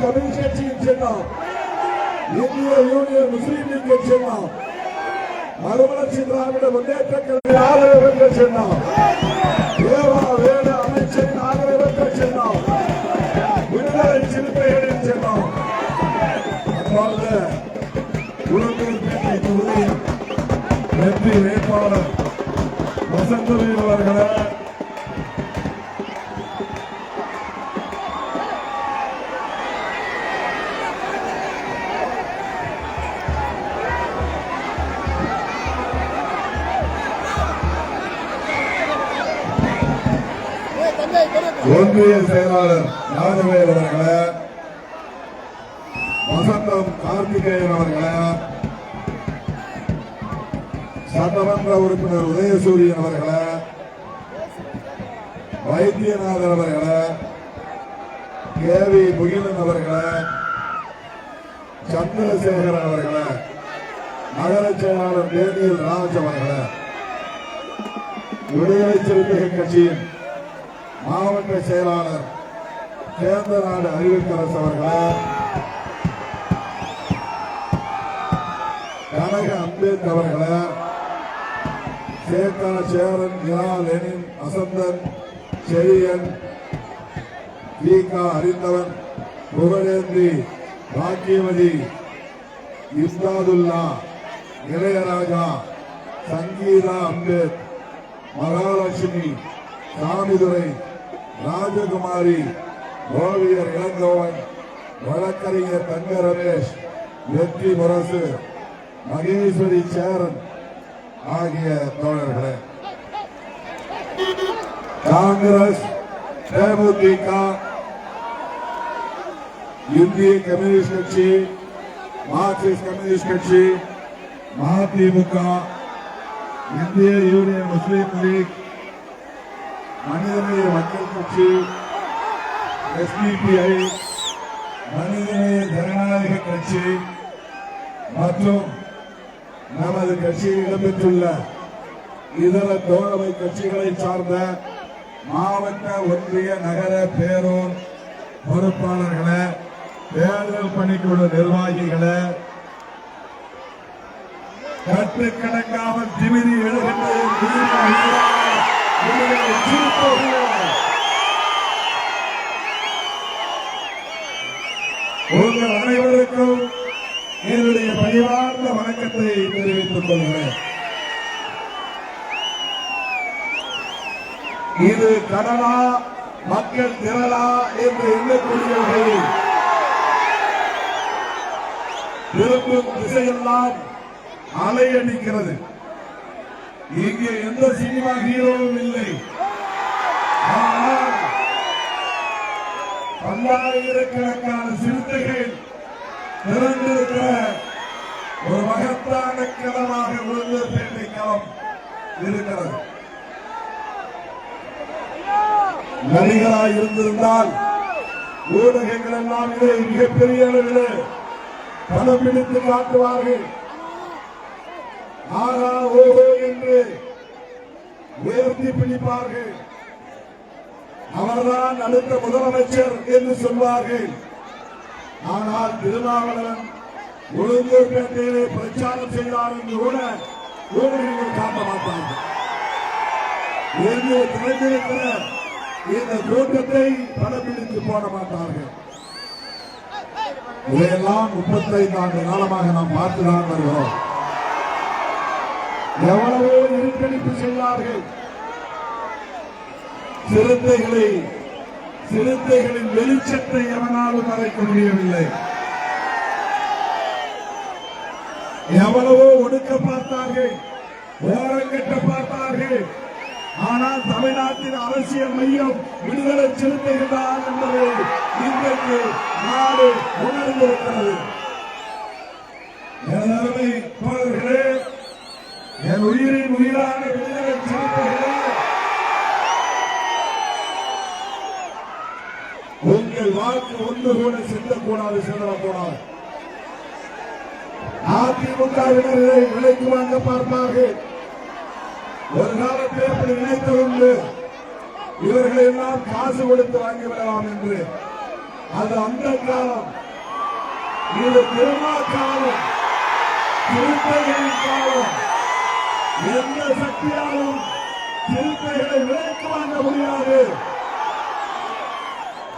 Communist கட்சியின் சின்னம், இந்திய யூனியன் முஸ்லீம் லீக் சின்னம், மறுமலர்ச்சி திராவிட முன்னேற்ற கழக ஆதரவு பெற்ற சின்னம், தேவா வேடு அமைச்சரின் ஆதரவு பெற்ற சின்னம், விடுதலை சிறுத்தைகளின் சின்னம். அன்பார்ந்த உளுந்தூர்பேட்டை தொகுதியின் வெற்றி வேட்பாளர் வசந்தவேல் அவர்களை ஒன்றிய செயலாளர் ராஜவேல் அவர்களை, வசந்தம் கார்த்திகேயன் அவர்களை, சட்டமன்ற உறுப்பினர் உதயசூரியன் அவர்களை, வைத்தியநாதன் அவர்களை, கேவி முகிலன் அவர்களை, சந்திரசேகரன் அவர்களை, நகர செயலாளர் டேனியல் ராஜ் அவர்களை, விடுதலை சிறுத்தைகள் கட்சியின் மாவட்ட செயலாளர் சேந்தநாடு அறிவிக்கரசு அவர்களை, கனக அம்பேத் அவர்களை, சேகா சேரன், இரா லெனின், வசந்தன், செழியன், தீகா அறிந்தவன், புகழேந்தி, பாக்கியவதி, இஸ்தாதுல்லா, இளையராஜா, சங்கீதா அம்பேத், மகாலட்சுமி, சாமிதுரை, ராஜகுமாரி, ஓவியர் இளங்கோவன், வழக்கறிஞர் தங்க ரமேஷ், வெற்றி முரசு, மகேஸ்வரி சேரன் ஆகிய தோழர்களே, காங்கிரஸ், தேமுதிக, இந்திய கம்யூனிஸ்ட் கட்சி, மார்க்சிஸ்ட் கம்யூனிஸ்ட் கட்சி, மதிமுக, இந்திய யூனியன் முஸ்லீம் லீக், மனிதநேய மக்கள் கட்சி, SDPI, மனிதநேய ஜனநாயக கட்சி மற்றும் நமது கட்சியில் இடம்பெற்றுள்ள இதர தோழமை கட்சிகளை சார்ந்த மாவட்ட, ஒன்றிய, நகர, பேரூர் பொறுப்பாளர்களை, தேர்தல் பணிக்குழு நிர்வாகிகளை, கட்டுக்கணக்காமல் திமிரி எழுகின்ற உங்கள் அனைவருக்கும் என்னுடைய பணிவார்ந்த வணக்கத்தை தெரிவித்துக் கொள்கிறேன். இது கடலா, மக்கள் திரளா என்று எண்ணக்கூடியவர்கள் திரும்பும் திசையெல்லாம் அலையடிக்கிறது. இங்கே எந்த சினிமா ஹீரோவும் இல்லை. ஆனால் பல்லாயிரக்கணக்கான சிறுத்தைகள் திரண்டிருக்கிற ஒரு மகத்தான களமாக உளுந்தூர்பேட்டை களம் இருக்கிறது. நடிகராய் இருந்திருந்தால் ஊடகங்கள் எல்லாம் இதை மிகப்பெரிய அளவில் படம் பிடித்து காட்டுவார்கள். ஆரா ஓஹோ என்று உயர்த்தி பிடிப்பார்கள். அவர்தான் அடுத்த முதலமைச்சர் என்று சொல்வார்கள். ஆனால் திருமாவளவன் உளுந்தூர்பேட்டையிலே பிரச்சாரம் செய்தார் என்று கூட ஊடகங்கள் காட்ட மாட்டார்கள். திறந்திருக்கிற இந்த கூட்டத்தை படப்பிடித்து போட மாட்டார்கள். இதையெல்லாம் 35 ஆண்டு காலமாக நாம் பார்த்துதான் வருகிறோம். எவ்வளவோ இருட்டடிப்பு செய்தார்கள். சிறுத்தைகளின் வெளிச்சத்தை எவனாலும் மறைக்க முடியவில்லை. எவ்வளவோ ஒடுக்க பார்த்தார்கள், ஓரங்கட்ட பார்த்தார்கள். ஆனால் தமிழ்நாட்டின் அரசியல் மையம் விடுதலை சிறுத்தைகள் தான் என்பதை இன்றைக்கு நாடு உணர்ந்திருக்கிறது. எனதருமை தோழர்களே, என் உயிரின் உயிரான விடுதலை சிறுத்தைகளே, உங்கள் வாக்கு ஒன்று கூட சிந்தக்கூடாது, சிந்தக்கூடாது. அதிமுகவினரை விலைக்கு வாங்க பார்ப்பார்கள். ஒரு காலத்தில் அப்படி நினைத்தது உண்டு. இவர்களை எல்லாம் காசு கொடுத்து வாங்கிவிடலாம் என்று. அது அந்த காலம், இது திருமா காலம், சிறுத்தைகளின் காலம். எந்த சக்தியாலும் சிறுத்தைகளை விலைக்கு வாங்க முடியாது.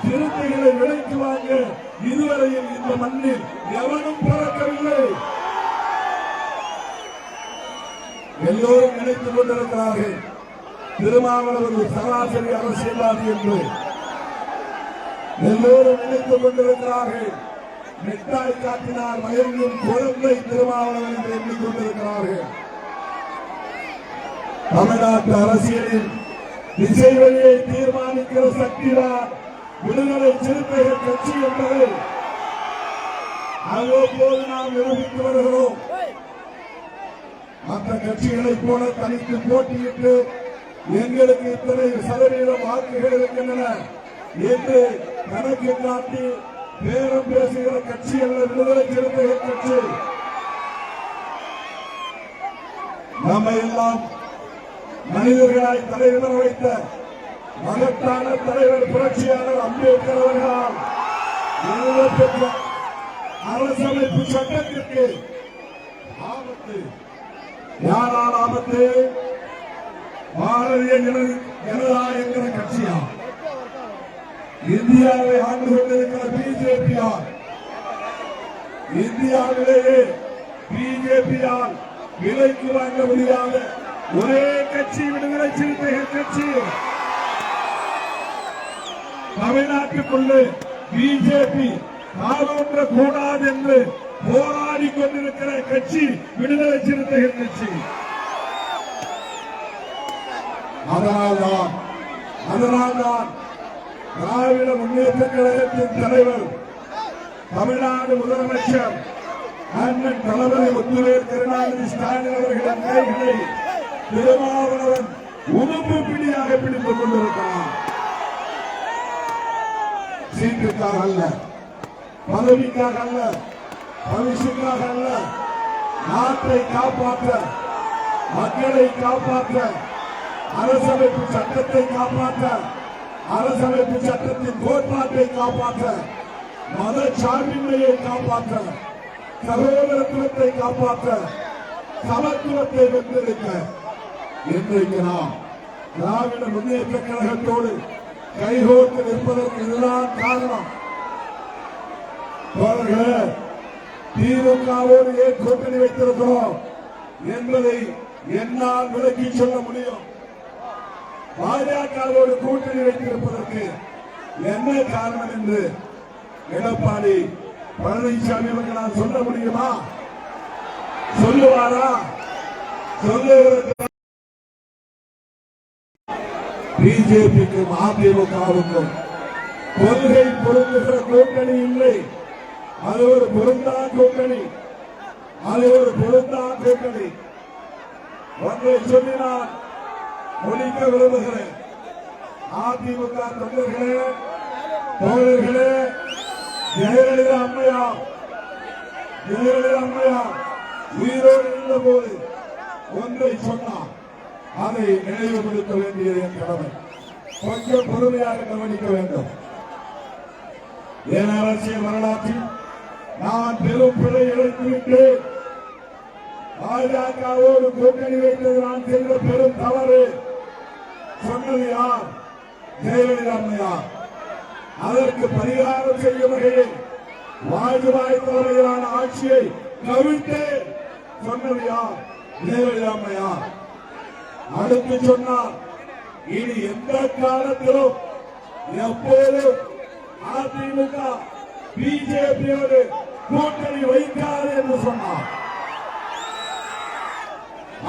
சிறுத்தைகளை விலைக்கு வாங்க இதுவரையில் இந்த மண்ணில் எவனும் பிறக்கவில்லை. எல்லோரும் நினைத்துக் கொண்டிருக்கிறார்கள் திருமாவளவன் ஒரு சராசரி அரசியல்வாதி என்று. எல்லோரும் நினைத்துக் கொண்டிருக்கிறார்கள் மிட்டாய் காட்டினார் மயங்கும் குழந்தை திருமாவளவன் என்று எண்ணிக்கொண்டிருக்கிறார்கள். தமிழ்நாட்டு அரசியலில் திசை வழியை தீர்மானிக்கிற சக்திதான் விடுதலை சிறுத்தைகள் கட்சி என்பதை அவ்வப்போது நாம் நிரூபித்து வருகிறோம். மற்ற கட்சிகளைப் போல தனித்து போட்டியிட்டு எங்களுக்கு இத்தனை சதவீதம் வாக்குகள் இருக்கின்றன என்று கணக்கு காட்டி பேரம் பேசுகிற கட்சி அல்ல விடுதலை சிறுத்தைகள் கட்சி. நம்மை எல்லாம் மனிதர்களாய் தலைவர் வைத்த மகத்தான தலைவர் புரட்சியாளர் அம்பேத்கர் அவர்களால் எழுதப்பெற்ற அரசமைப்பு சட்டத்திற்கு ஆபத்து. யாரால் ஆபத்து? பாரதிய ஜனதா என்கிற கட்சியா? இந்தியாவை ஆண்டு கொண்டிருக்கிற பிஜேபியால், இந்தியாவிலேயே பிஜேபியால் விலைக்கு வாங்க முடியாத ஒரே கட்சி விடுதலை சிறுத்தைகள் கட்சி. தமிழ்நாட்டுக்குள்ளே பிஜேபி காலொன்ற கூடாது என்று போராடி கொண்டிருக்கிற கட்சி விடுதலை சிறுத்தைகள் கட்சி. அதனால்தான் திராவிட முன்னேற்ற கழகத்தின் தலைவர் தமிழ்நாடு முதலமைச்சர் அண்ணன் தளபதி முத்துவேல் கருணாநிதி ஸ்டாலின் அவர்களின் கைகளை திருமாவளவன் உணவு பிடியாக பிடித்துக் கொண்டிருக்கிறார். சீட்டுக்காக அல்ல, பதவிக்காக அல்ல, பரிசுக்காக அல்ல, நாட்டை காப்பாற்ற, மக்களை காப்பாற்ற, அரசமைப்பு சட்டத்தை காப்பாற்ற, அரசமைப்பு சட்டத்தின் கோட்பாட்டை காப்பாற்ற, மத சார்பின்மையை காப்பாற்ற, சகோதரத்துவத்தை காப்பாற்ற, சமத்துவத்தை வென்றெடுக்க இன்றைக்கு நாம் திராவிட முன்னேற்ற கழகத்தோடு கைகோர்த்து நிற்பதற்கு இதுதான் காரணம். திமுகவோடு ஏன் கூட்டணி வைத்திருக்கிறோம் என்பதை என்னால் விளக்கி சொல்ல முடியும். பாஜகவோடு கூட்டணி வைத்திருப்பதற்கு என்ன காரணம் என்று எடப்பாடி பழனிசாமி அவர்கள் நான் சொல்ல முடியுமா? சொல்லுவாரா? சொல்லுவதற்கு பிஜேபிக்கும் அதிமுகவுக்கும் கொள்கை பொருந்துகிற கூட்டணி இல்லை. அது ஒரு பொருந்தா கூட்டணி. ஒன்றை சொல்லி நான் ஒழிக்க விரும்புகிறேன். அதிமுக தொண்டர்களே, தோழர்களே, ஜெயலலிதா அம்மையார் உயிரோடு இருந்த போது ஒன்றை சொன்னார். அதை நினைவுபடுத்த வேண்டியது என் கடமை. கொஞ்சம் பொறுமையாக கவனிக்க வேண்டும். என் அரசியல் வரலாற்றில் நான் பெரும் பிழை இழைத்துவிட்டேன். பாஜகவோடு கூட்டணி வைத்தது நான் செய்த பெரும் தவறு. சொன்னது யார்? ஜெயலலிதா அம்மையார். அதற்கு பரிகாரம் செய்யும் வகையில் வாஜ்பாய் தலைமையிலான ஆட்சியை கவிழ்த்தேன். சொன்னது யார்? ஜெயலலிதா அம்மையார். அடுத்து சொன்னார், இனி எந்த காலத்திலும் எப்போதும் அதிமுக பிஜேபியோடு கூட்டணி வைக்காது என்று சொன்னார்.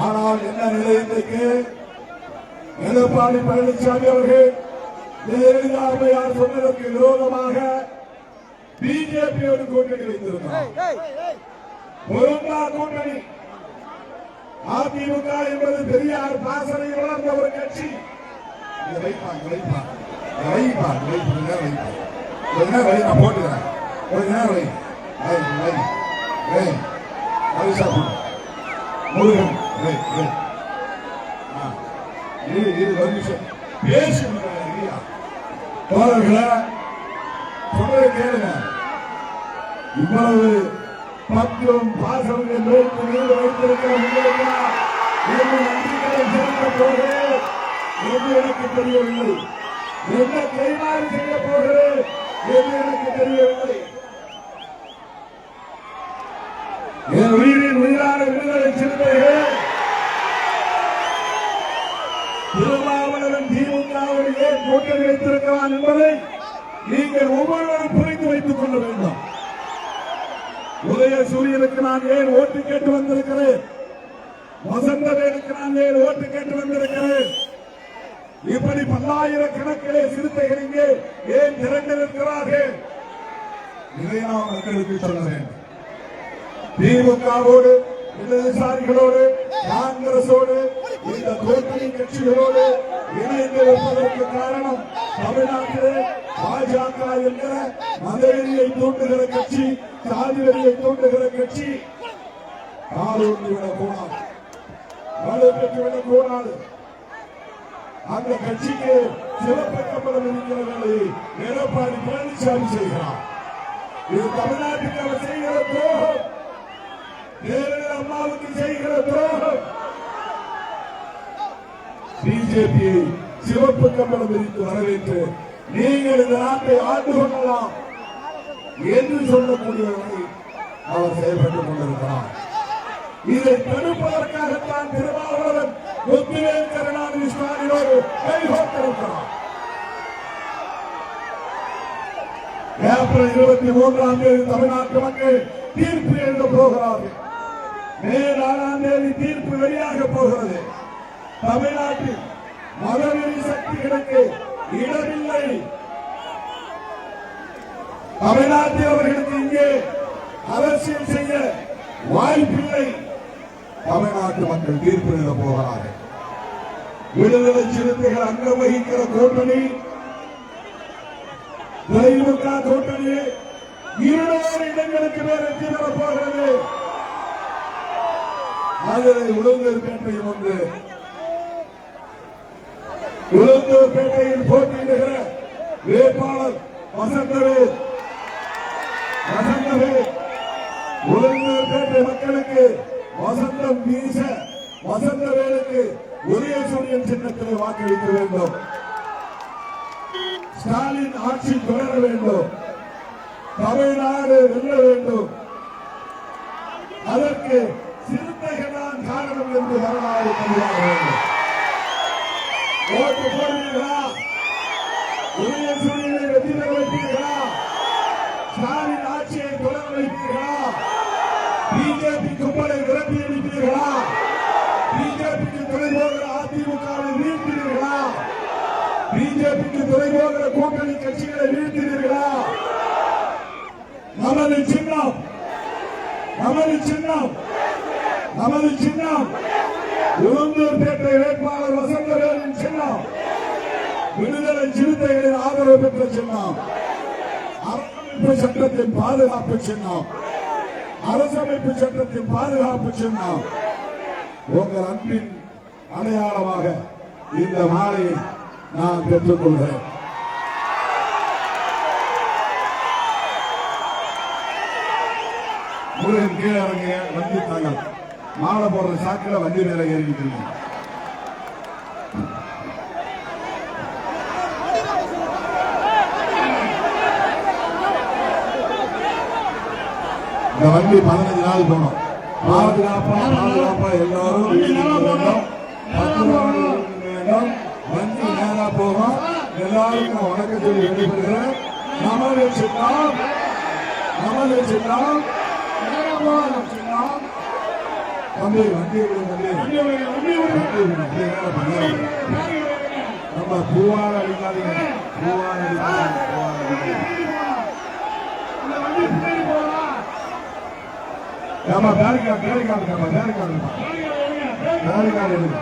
ஆனால் என்ன நிலை இன்றைக்கு? எடப்பாடி பழனிசாமி அவர்கள் ஜெயலலிதா அம்மையார் சொன்னதற்கு விரோதமாக பிஜேபியோடு கூட்டணி வைத்திருக்கிறார். பொருந்தா கூட்டணி. அதிமுக என்பது பெரியார் பாசனை வளர்ந்த ஒரு கட்சி. போட்டுக்கிறேன். சொல்றதை கேளுங்க. இவ்வளவு பற்றும் பாசங்கள் வைத்திருக்கிற உங்களுக்கு நன்றிகளை செலுத்த போகிறேன் என்று எனக்கு தெரியவில்லை. என்ன கைமாறு செய்ய போகிறேன் என்று எனக்கு தெரியவில்லை. என் உயிரின் உயிரான விடுதலை சிறுத்தைகள் திருமாவளவன் திமுகவோடு ஏன் கூட்டணி வைத்திருக்கிறான் என்பதை நீங்கள் ஒவ்வொருவரும் புரிந்து வைத்துக் கொள்ள வேண்டும். உதயசூரியனுக்கு நான் ஏன் ஓட்டு கேட்டு வந்திருக்கிறேன், வசந்தவேலுக்கு நான் ஏன் ஓட்டு கேட்டு வந்திருக்கிறேன், இப்படி பல்லாயிரக்கணக்கிலே சிறுத்தைகள் இங்கே ஏன் திரண்டிருக்கிறார்கள், இதை நாம் மக்களுக்கு சொல்ல வேண்டும். திமுகவோடு இடதுசாரிகளோடு காங்கிரசோடு இந்த கூட்டணி கட்சிகளோடு இணைந்து இருப்பதற்கு காரணம் தமிழ்நாட்டிலே பாஜக என்கிற மதவெறியை தூண்டுகிற கட்சி, சாதி வெறியை தூண்டுகிற கட்சி காலூன்றிவிடக் கூடாது, வலுப்பெற்றுவிடக் கூடாது. அந்த கட்சிக்கு சிறப்பு கம்பளம் இருக்கிற வேலையை எடப்பாடி பழனிசாமி செய்கிறார். இது தமிழ்நாட்டுக்கு அவர் செய்கிற துரோகம், ஜெயலலிதா அம்மாவுக்கு செய்கிற துரோகம். பிஜேபியை சிவப்பு கம்பளம் விரித்து வரவேற்று நீங்கள் இந்த நாட்டை ஆண்டு கொள்ளலாம் என்று சொல்லக்கூடியவர்களை அவர் செயல்பட்டுக் கொண்டிருக்கிறார். இதை தடுப்பதற்காகத்தான் திருமாவளவன் முத்துவேல் கருணாநிதி ஸ்டாலினோடு கைகோர்த்திருக்கிறார். ஏப்ரல் 23ஆம் தேதி தமிழ்நாட்டு மக்கள் தீர்ப்பு எழுத போகிறார்கள். மே 4ஆம் தேதி தீர்ப்பு வெளியாக போகிறது. தமிழ்நாட்டில் மதவெறி சக்திகளுக்கு இடமில்லை. தமிழ்நாட்டில் அவர்களுக்கு இங்கே அரசியல் செய்ய வாய்ப்பில்லை. தமிழ்நாட்டு மக்கள் தீர்ப்பு எழுத போகிறார்கள். விடுதலை சிறுத்தைகள் அங்கம் வகிக்கிற கூட்டணி திமுக கூட்டணி 200 இடங்களுக்கு மேல் வெற்றி பெறப் போகிறது. அதில் உளுந்தூர்பேட்டையும் ஒன்று. உளுந்தூர்பேட்டையில் போட்டியிடுகிற வேட்பாளர் வசந்தவேல். உளுந்தூர்பேட்டை மக்களுக்கு வசந்தம் வீச வசந்தவேலுக்கு உதயசூரியன் சின்னத்திலே வாக்களிக்க வேண்டும். ஸ்டாலின் ஆட்சி தொடர வேண்டும். தமிழ்நாடு வெல்ல வேண்டும். அதற்கு சிறுத்தைகள் தான் காரணம் என்று வரலாறு பதிவாக வேண்டும். ஓட்டு போடுவீர்களா? உதயசூரியனை வெற்றி பெற வைப்பீர்களா? ஸ்டாலின் ஆட்சியை தொடர வைப்பீர்களா? பிஜேபி கும்பலை விரட்டி அடிப்பீர்களா? பிஜேபிக்கு துணை போகிற அதிமுகவை வீழ்த்தினீர்களா? பிஜேபிக்கு துணை போகிற கூட்டணி கட்சிகளை வீழ்த்தினீர்களா? நமது சின்னம், நமது சின்னம், நமது சின்னம் உளுந்தூர்பேட்டை வேட்பாளர் வசந்தவேலின் சின்னம், விடுதலை சிறுத்தைகளின் ஆதரவு பெற்ற சின்னம், அரசமைப்பு சட்டத்தின் பாதுகாப்பு சின்னம், அரசமைப்பு சட்டத்தின் பாதுகாப்பு சின்னம். உங்கள் அன்பின் அடையாளமாக இந்த மாலையை நான் பெற்றுக் கொள்கிறேன். முருகன் கீழே இறங்க வண்டி தாங்கள் மாலை போடுற சாக்கில வண்டி மேல ஏறிக்கிறீங்க. இந்த வண்டி 15 நாள் போனோம். பாதுகாப்பா எல்லாரும் வேண்டும். 10 வேண்டும். வண்டி நேரா போகும். எல்லாருக்கும் வணக்கம் சொல்லி வெளிப்படுகிறேன். நமது சின்னம், நமது சின்னம், தம்பி வண்டி நம்ம பூவால அடிக்காதீங்க, பூவால அடிக்காதீங்க. நம்ம பேரிகார்டு பேரிகார்டு பேரிகார்டு எடுங்க.